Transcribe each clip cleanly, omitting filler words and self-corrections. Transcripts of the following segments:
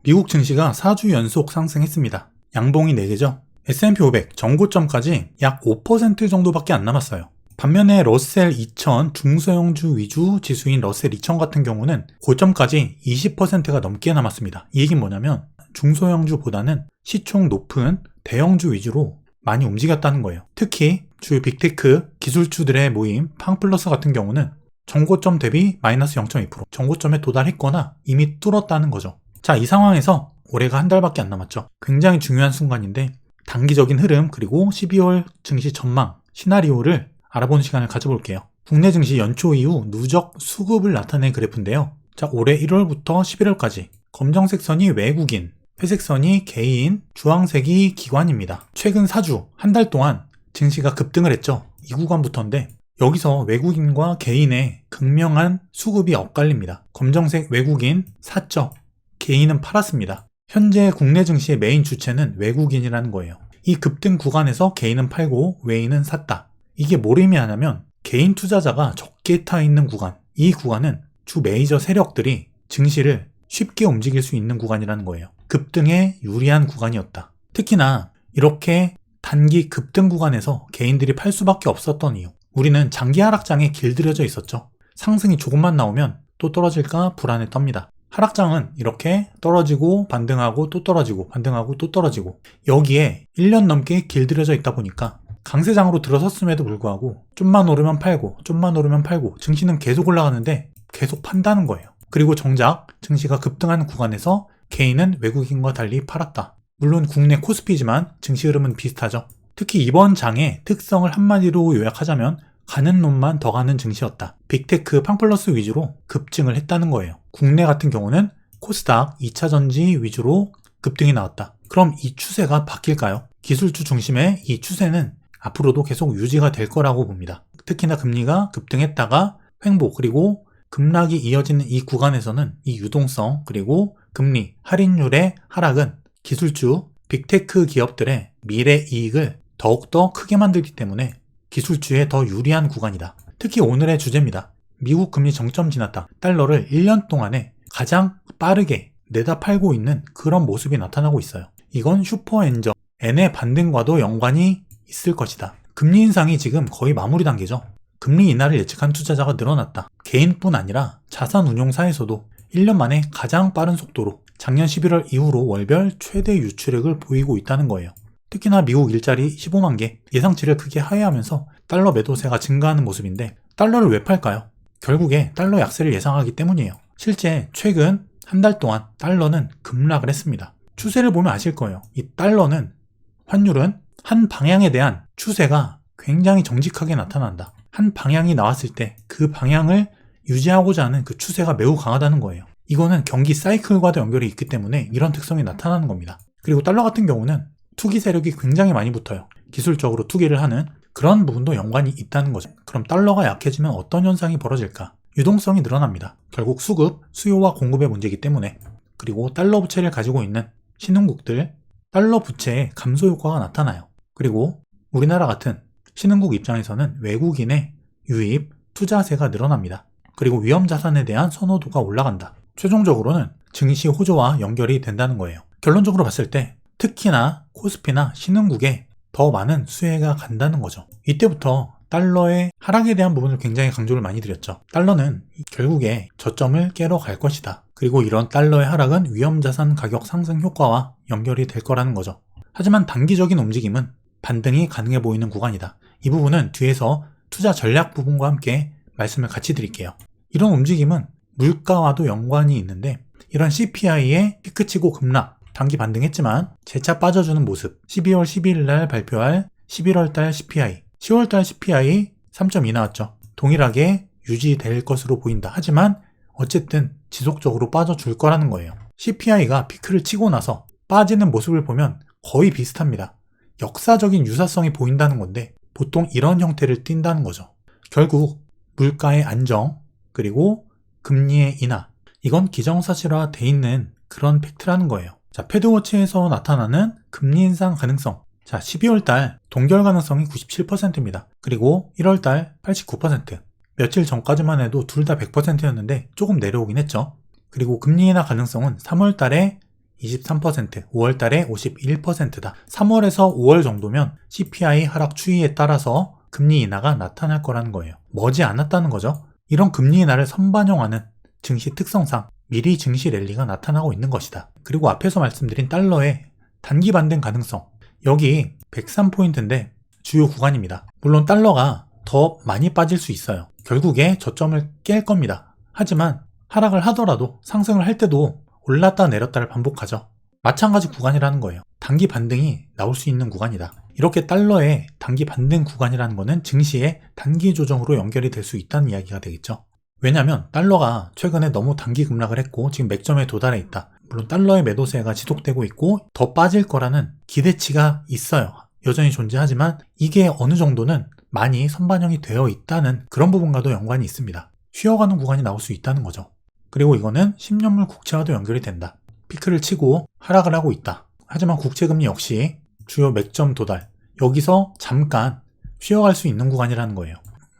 미국 증시가 4주 연속 상승했습니다. 양봉이 4개죠. S&P 500 전고점까지 약 5% 정도밖에 안 남았어요. 반면에 러셀 2000 중소형주 위주 지수인 러셀 2000 같은 경우는 고점까지 20%가 넘게 남았습니다. 이 얘기는 뭐냐면 중소형주보다는 시총 높은 대형주 위주로 많이 움직였다는 거예요. 특히 주요 빅테크 기술주들의 모임 팡플러스 같은 경우는 전고점 대비 마이너스 0.2%, 전고점에 도달했거나 이미 뚫었다는 거죠. 자, 이 상황에서 올해가 한 달밖에 안 남았죠. 굉장히 중요한 순간인데 단기적인 흐름 그리고 12월 증시 전망 시나리오를 알아보는 시간을 가져볼게요. 국내 증시 연초 이후 누적 수급을 나타낸 그래프인데요. 자, 올해 1월부터 11월까지 검정색 선이 외국인, 회색 선이 개인, 주황색이 기관입니다. 최근 4주, 한 달 동안 증시가 급등을 했죠. 이 구간부터인데 여기서 외국인과 개인의 극명한 수급이 엇갈립니다. 검정색 외국인 사적, 개인은 팔았습니다. 현재 국내 증시의 메인 주체는 외국인이라는 거예요. 이 급등 구간에서 개인은 팔고 외인은 샀다. 이게 뭘 의미하냐면 개인 투자자가 적게 타 있는 구간, 이 구간은 주 메이저 세력들이 증시를 쉽게 움직일 수 있는 구간이라는 거예요. 급등에 유리한 구간이었다. 특히나 이렇게 단기 급등 구간에서 개인들이 팔 수밖에 없었던 이유, 우리는 장기 하락장에 길들여져 있었죠. 상승이 조금만 나오면 또 떨어질까 불안에 떱니다. 하락장은 이렇게 떨어지고 반등하고 또 떨어지고 반등하고 또 떨어지고 여기에 1년 넘게 길들여져 있다 보니까 강세장으로 들어섰음에도 불구하고 좀만 오르면 팔고 좀만 오르면 팔고 증시는 계속 올라가는데 계속 판다는 거예요. 그리고 정작 증시가 급등하는 구간에서 개인은 외국인과 달리 팔았다. 물론 국내 코스피지만 증시 흐름은 비슷하죠. 특히 이번 장의 특성을 한마디로 요약하자면 가는 놈만 더 가는 증시였다. 빅테크 팡플러스 위주로 급증을 했다는 거예요. 국내 같은 경우는 코스닥 2차전지 위주로 급등이 나왔다. 그럼 이 추세가 바뀔까요? 기술주 중심의 이 추세는 앞으로도 계속 유지가 될 거라고 봅니다. 특히나 금리가 급등했다가 횡보 그리고 급락이 이어지는 이 구간에서는 이 유동성 그리고 금리, 할인율의 하락은 기술주, 빅테크 기업들의 미래 이익을 더욱더 크게 만들기 때문에 기술주에 더 유리한 구간이다. 특히 오늘의 주제입니다. 미국 금리 정점 지났다. 달러를 1년 동안에 가장 빠르게 내다 팔고 있는 그런 모습이 나타나고 있어요. 이건 슈퍼엔저, N의 반등과도 연관이 있을 것이다. 금리 인상이 지금 거의 마무리 단계죠. 금리 인하를 예측한 투자자가 늘어났다. 개인뿐 아니라 자산운용사에서도 1년 만에 가장 빠른 속도로 작년 11월 이후로 월별 최대 유출액을 보이고 있다는 거예요. 특히나 미국 일자리 15만 개 예상치를 크게 하회하면서 달러 매도세가 증가하는 모습인데 달러를 왜 팔까요? 결국에 달러 약세를 예상하기 때문이에요. 실제 최근 한 달 동안 달러는 급락을 했습니다. 추세를 보면 아실 거예요. 이 달러는 환율은 한 방향에 대한 추세가 굉장히 정직하게 나타난다. 한 방향이 나왔을 때 그 방향을 유지하고자 하는 그 추세가 매우 강하다는 거예요. 이거는 경기 사이클과도 연결이 있기 때문에 이런 특성이 나타나는 겁니다. 그리고 달러 같은 경우는 투기 세력이 굉장히 많이 붙어요. 기술적으로 투기를 하는 그런 부분도 연관이 있다는 거죠. 그럼 달러가 약해지면 어떤 현상이 벌어질까? 유동성이 늘어납니다. 결국 수급, 수요와 공급의 문제이기 때문에. 그리고 달러 부채를 가지고 있는 신흥국들, 달러 부채에 감소 효과가 나타나요. 그리고 우리나라 같은 신흥국 입장에서는 외국인의 유입, 투자세가 늘어납니다. 그리고 위험자산에 대한 선호도가 올라간다. 최종적으로는 증시 호조와 연결이 된다는 거예요. 결론적으로 봤을 때 특히나 코스피나 신흥국에 더 많은 수혜가 간다는 거죠. 이때부터 달러의 하락에 대한 부분을 굉장히 강조를 많이 드렸죠. 달러는 결국에 저점을 깨러 갈 것이다. 그리고 이런 달러의 하락은 위험자산 가격 상승 효과와 연결이 될 거라는 거죠. 하지만 단기적인 움직임은 반등이 가능해 보이는 구간이다. 이 부분은 뒤에서 투자 전략 부분과 함께 말씀을 같이 드릴게요. 이런 움직임은 물가와도 연관이 있는데 이런 CPI의 피크치고 급락, 단기 반등했지만 재차 빠져주는 모습 12월 12일 날 발표할 11월 달 CPI, 10월 달 CPI 3.2 나왔죠. 동일하게 유지될 것으로 보인다. 하지만 어쨌든 지속적으로 빠져줄 거라는 거예요. CPI가 피크를 치고 나서 빠지는 모습을 보면 거의 비슷합니다. 역사적인 유사성이 보인다는 건데 보통 이런 형태를 띈다는 거죠. 결국 물가의 안정 그리고 금리의 인하, 이건 기정사실화 돼 있는 그런 팩트라는 거예요. 자, 패드워치에서 나타나는 금리 인상 가능성. 자, 12월 달 동결 가능성이 97%입니다. 그리고 1월 달 89%. 며칠 전까지만 해도 둘 다 100%였는데 조금 내려오긴 했죠. 그리고 금리 인하 가능성은 3월 달에 23%, 5월달에 51%다. 3월에서 5월 정도면 CPI 하락 추이에 따라서 금리 인하가 나타날 거라는 거예요. 머지 않았다는 거죠. 이런 금리 인하를 선반영하는 증시 특성상 미리 증시 랠리가 나타나고 있는 것이다. 그리고 앞에서 말씀드린 달러의 단기 반등 가능성, 여기 103포인트인데 주요 구간입니다. 물론 달러가 더 많이 빠질 수 있어요. 결국에 저점을 깰 겁니다. 하지만 하락을 하더라도 상승을 할 때도 올랐다 내렸다를 반복하죠. 마찬가지 구간이라는 거예요. 단기 반등이 나올 수 있는 구간이다. 이렇게 달러의 단기 반등 구간이라는 거는 증시의 단기 조정으로 연결이 될 수 있다는 이야기가 되겠죠. 왜냐하면 달러가 최근에 너무 단기 급락을 했고 지금 맥점에 도달해 있다. 물론 달러의 매도세가 지속되고 있고 더 빠질 거라는 기대치가 있어요. 여전히 존재하지만 이게 어느 정도는 많이 선반영이 되어 있다는 그런 부분과도 연관이 있습니다. 쉬어가는 구간이 나올 수 있다는 거죠. 그리고 이거는 10년물 국채와도 연결이 된다. 피크를 치고 하락을 하고 있다. 하지만 국채금리 역시 주요 맥점 도달, 여기서 잠깐 쉬어갈 수 있는 구간이라는 거예요.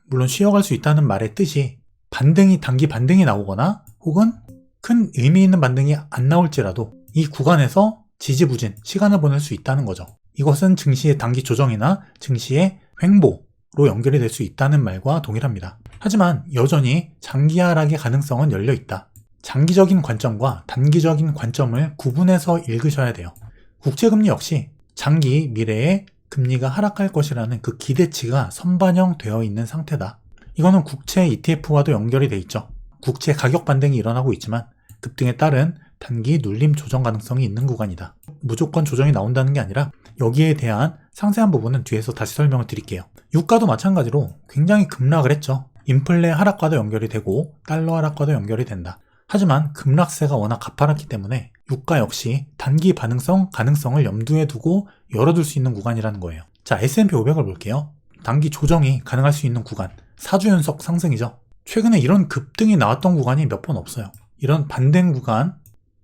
물론 쉬어갈 수 있다는 말의 뜻이 단기 반등이 나오거나 혹은 큰 의미 있는 반등이 안 나올지라도 이 구간에서 지지부진 시간을 보낼 수 있다는 거죠. 이것은 증시의 단기 조정이나 증시의 횡보로 연결이 될 수 있다는 말과 동일합니다. 하지만 여전히 장기 하락의 가능성은 열려 있다. 장기적인 관점과 단기적인 관점을 구분해서 읽으셔야 돼요. 국채금리 역시 장기 미래에 금리가 하락할 것이라는 그 기대치가 선반영되어 있는 상태다. 이거는 국채 ETF와도 연결이 돼 있죠. 국채 가격 반등이 일어나고 있지만 급등에 따른 단기 눌림 조정 가능성이 있는 구간이다. 무조건 조정이 나온다는 게 아니라 여기에 대한 상세한 부분은 뒤에서 다시 설명을 드릴게요. 유가도 마찬가지로 굉장히 급락을 했죠. 인플레 하락과도 연결이 되고 달러 하락과도 연결이 된다. 하지만 급락세가 워낙 가파랐기 때문에 유가 역시 단기 반응성, 가능성을 염두에 두고 열어둘 수 있는 구간이라는 거예요. 자, S&P 500을 볼게요. 단기 조정이 가능할 수 있는 구간, 4주 연속 상승이죠. 최근에 이런 급등이 나왔던 구간이 몇 번 없어요. 이런 반등 구간,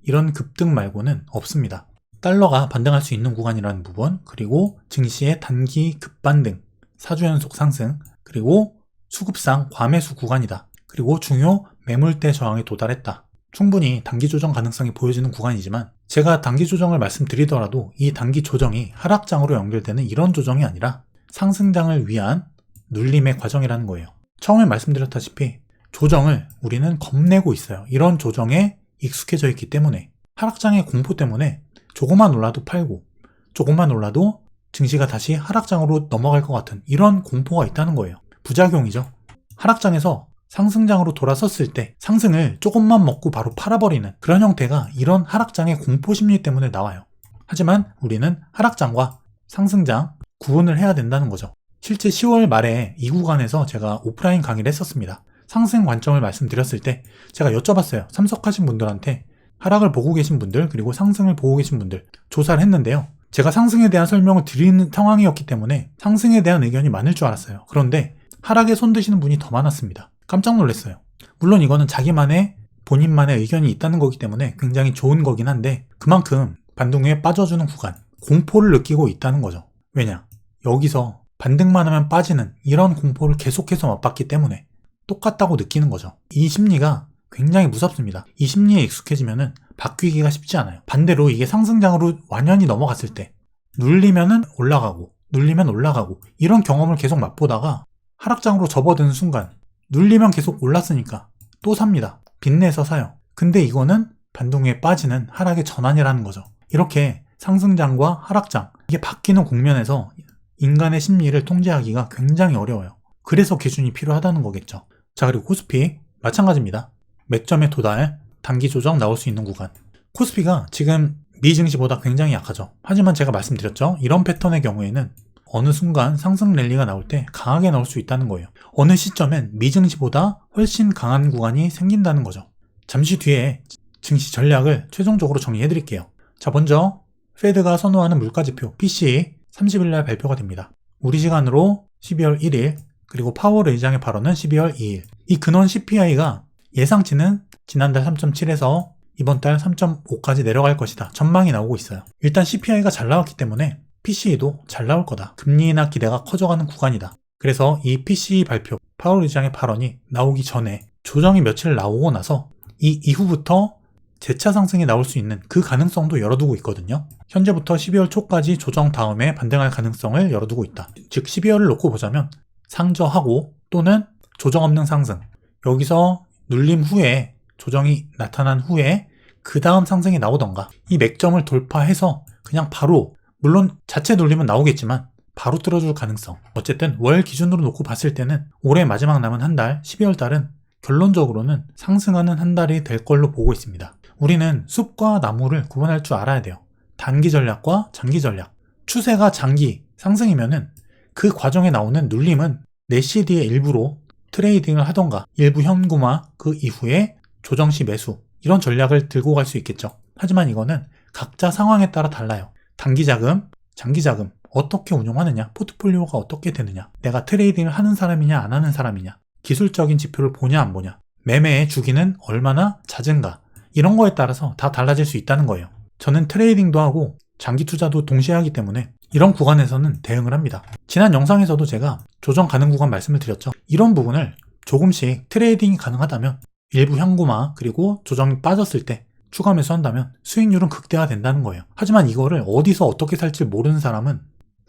이런 급등 말고는 없습니다. 달러가 반등할 수 있는 구간이라는 부분, 그리고 증시의 단기 급반등, 4주 연속 상승, 그리고 수급상 과매수 구간이다. 그리고 중요 매물대 저항에 도달했다. 충분히 단기 조정 가능성이 보여지는 구간이지만 제가 단기 조정을 말씀드리더라도 이 단기 조정이 하락장으로 연결되는 이런 조정이 아니라 상승장을 위한 눌림의 과정이라는 거예요. 처음에 말씀드렸다시피 조정을 우리는 겁내고 있어요. 이런 조정에 익숙해져 있기 때문에 하락장의 공포 때문에 조금만 올라도 팔고 조금만 올라도 증시가 다시 하락장으로 넘어갈 것 같은 이런 공포가 있다는 거예요. 부작용이죠. 하락장에서 상승장으로 돌아섰을 때 상승을 조금만 먹고 바로 팔아버리는 그런 형태가 이런 하락장의 공포심리 때문에 나와요. 하지만 우리는 하락장과 상승장 구분을 해야 된다는 거죠. 실제 10월 말에 이 구간에서 제가 오프라인 강의를 했었습니다. 상승 관점을 말씀드렸을 때 제가 여쭤봤어요. 참석하신 분들한테 하락을 보고 계신 분들 그리고 상승을 보고 계신 분들 조사를 했는데요. 제가 상승에 대한 설명을 드리는 상황이었기 때문에 상승에 대한 의견이 많을 줄 알았어요. 그런데 하락에 손드시는 분이 더 많았습니다. 깜짝 놀랐어요. 물론 이거는 자기만의 본인만의 의견이 있다는 거기 때문에 굉장히 좋은 거긴 한데 그만큼 반등에 빠져주는 구간, 공포를 느끼고 있다는 거죠. 왜냐? 여기서 반등만 하면 빠지는 이런 공포를 계속해서 맛봤기 때문에 똑같다고 느끼는 거죠. 이 심리가 굉장히 무섭습니다. 이 심리에 익숙해지면은 바뀌기가 쉽지 않아요. 반대로 이게 상승장으로 완연히 넘어갔을 때 눌리면은 올라가고 눌리면 올라가고 이런 경험을 계속 맛보다가 하락장으로 접어드는 순간 눌리면 계속 올랐으니까 또 삽니다. 빚내서 사요. 근데 이거는 반등에 빠지는 하락의 전환이라는 거죠. 이렇게 상승장과 하락장 이게 바뀌는 국면에서 인간의 심리를 통제하기가 굉장히 어려워요. 그래서 기준이 필요하다는 거겠죠. 자, 그리고 코스피 마찬가지입니다. 맥점에 도달, 단기 조정 나올 수 있는 구간. 코스피가 지금 미증시보다 굉장히 약하죠. 하지만 제가 말씀드렸죠. 이런 패턴의 경우에는 어느 순간 상승 랠리가 나올 때 강하게 나올 수 있다는 거예요. 어느 시점엔 미증시보다 훨씬 강한 구간이 생긴다는 거죠. 잠시 뒤에 증시 전략을 최종적으로 정리해 드릴게요. 자, 먼저 페드가 선호하는 물가지표 PCE 30일 날 발표가 됩니다. 우리 시간으로 12월 1일 그리고 파월 의장의 발언은 12월 2일. 이 근원 CPI가 예상치는 지난달 3.7에서 이번 달 3.5까지 내려갈 것이다. 전망이 나오고 있어요. 일단 CPI가 잘 나왔기 때문에 PCE도 잘 나올 거다. 금리 인하 기대가 커져가는 구간이다. 그래서 이 PCE 발표, 파월 의장의 발언이 나오기 전에 조정이 며칠 나오고 나서 이 이후부터 재차 상승이 나올 수 있는 그 가능성도 열어두고 있거든요. 현재부터 12월 초까지 조정 다음에 반등할 가능성을 열어두고 있다. 즉 12월을 놓고 보자면 상저하고 또는 조정 없는 상승, 여기서 눌림 후에 조정이 나타난 후에 그 다음 상승이 나오던가 이 맥점을 돌파해서 그냥 바로, 물론 자체 눌림은 나오겠지만 바로 뚫어줄 가능성. 어쨌든 월 기준으로 놓고 봤을 때는 올해 마지막 남은 한 달, 12월 달은 결론적으로는 상승하는 한 달이 될 걸로 보고 있습니다. 우리는 숲과 나무를 구분할 줄 알아야 돼요. 단기 전략과 장기 전략. 추세가 장기 상승이면은 그 과정에 나오는 눌림은 내 CD의 일부로 트레이딩을 하던가 일부 현금화, 그 이후에 조정 시 매수, 이런 전략을 들고 갈 수 있겠죠. 하지만 이거는 각자 상황에 따라 달라요. 단기 자금, 장기 자금 어떻게 운용하느냐, 포트폴리오가 어떻게 되느냐, 내가 트레이딩을 하는 사람이냐 안 하는 사람이냐, 기술적인 지표를 보냐 안 보냐, 매매의 주기는 얼마나 잦은가, 이런 거에 따라서 다 달라질 수 있다는 거예요. 저는 트레이딩도 하고 장기 투자도 동시에 하기 때문에 이런 구간에서는 대응을 합니다. 지난 영상에서도 제가 조정 가능 구간 말씀을 드렸죠. 이런 부분을 조금씩 트레이딩이 가능하다면 일부 현금화 그리고 조정이 빠졌을 때 추가 매수한다면 수익률은 극대화된다는 거예요. 하지만 이거를 어디서 어떻게 살지 모르는 사람은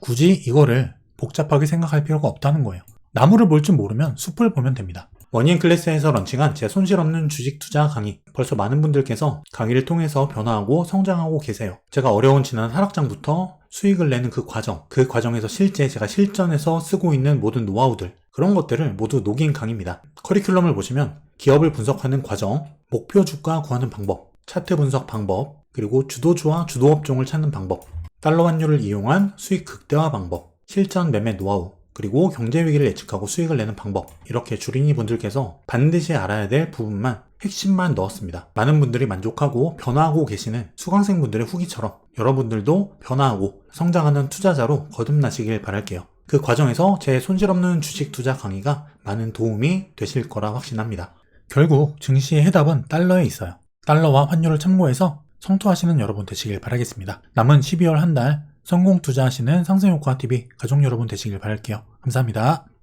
굳이 이거를 복잡하게 생각할 필요가 없다는 거예요. 나무를 볼 줄 모르면 숲을 보면 됩니다. 머니앤클래스에서 런칭한 제 손실 없는 주식 투자 강의, 벌써 많은 분들께서 강의를 통해서 변화하고 성장하고 계세요. 제가 어려운 지난 하락장부터 수익을 내는 그 과정에서 실제 제가 실전에서 쓰고 있는 모든 노하우들, 그런 것들을 모두 녹인 강의입니다. 커리큘럼을 보시면 기업을 분석하는 과정, 목표 주가 구하는 방법, 차트 분석 방법, 그리고 주도주와 주도업종을 찾는 방법, 달러 환율을 이용한 수익 극대화 방법, 실전 매매 노하우, 그리고 경제 위기를 예측하고 수익을 내는 방법, 이렇게 주린이 분들께서 반드시 알아야 될 부분만, 핵심만 넣었습니다. 많은 분들이 만족하고 변화하고 계시는 수강생 분들의 후기처럼 여러분들도 변화하고 성장하는 투자자로 거듭나시길 바랄게요. 그 과정에서 제 손실 없는 주식 투자 강의가 많은 도움이 되실 거라 확신합니다. 결국 증시의 해답은 달러에 있어요. 달러와 환율을 참고해서 성투하시는 여러분 되시길 바라겠습니다. 남은 12월 한 달 성공 투자하시는 상승효과TV 가족 여러분 되시길 바랄게요. 감사합니다.